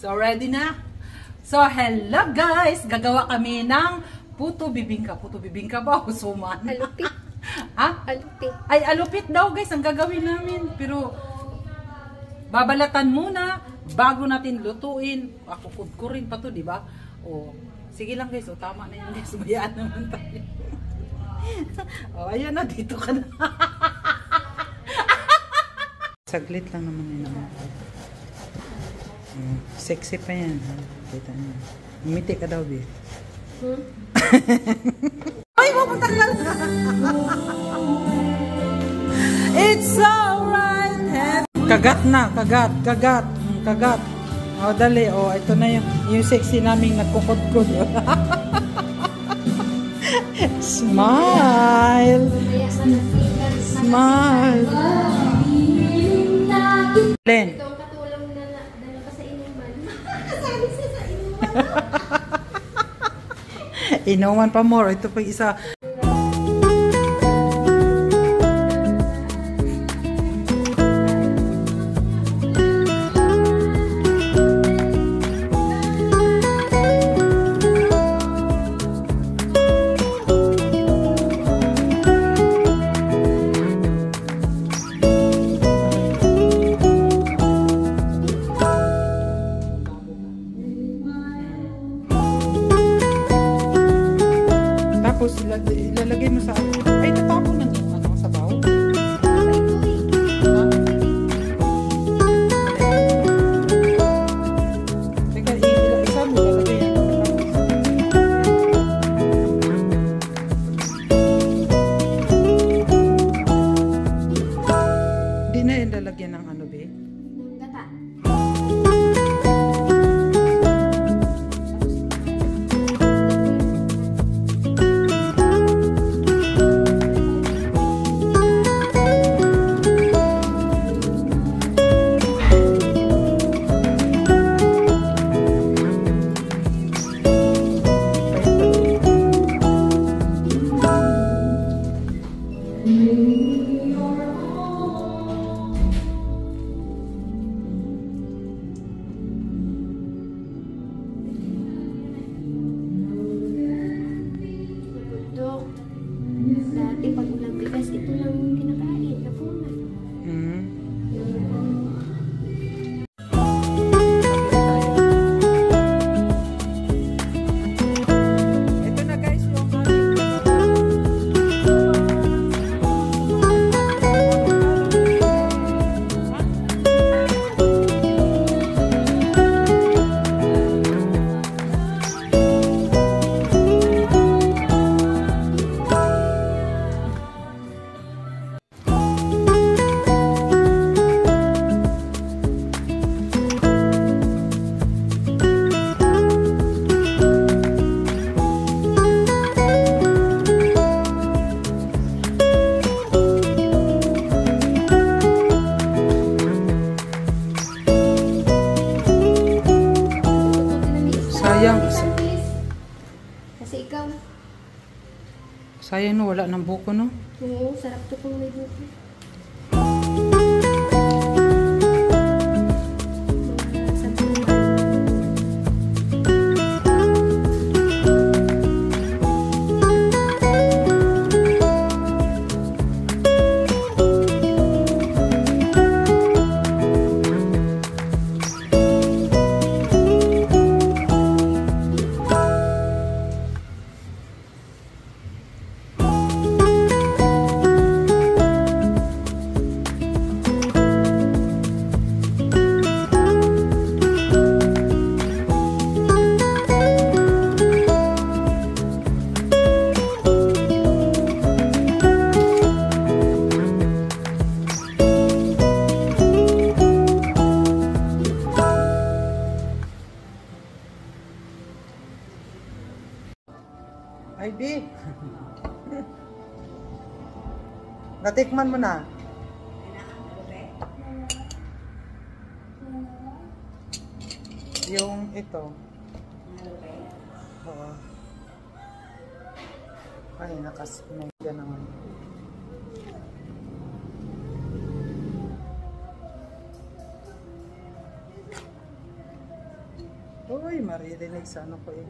So, ready na? So, hello guys! Gagawa kami ng puto bibingka. Puto bibingka ba? Husuman. Alupit. Ha? Alupit. Ay, alupit daw guys ang gagawin namin. Pero, babalatan muna bago natin lutuin. Ako kudkurin pa to, di ba? O, sige lang guys. O, tama na yun guys. Bayaan naman tayo. O, ayan na. Dito ka na. Saglit lang naman yun naman. Sexy pa yan, ha? Kita niyo. Umiti ka daw, Bi. Ay, pupunta ka na! It's alright! Kagat na, kagat. O, dali. O, ito na yung sexy naming nagkukod-kod. Smile! Smile! Len! Inuman pa more. Ito pa isa. Tapos ilalagay mo sa ay tatapon na yung ano sa bawo. Teka, isa mo lalagay yan. Di na yan lalagyan ng ano, be? Gata. Dati pag ulang bigas, ito lang yung kinakain. Napunan. Ito na guys yung Kasi ikaw. sayang no, wala ng buko no. Oo, sarap to kung may buko. Ay, di. Natikman mo na. Yung ito. Oo. Ay, nakas-mega naman. Uy, maririnig sa ano ko eh.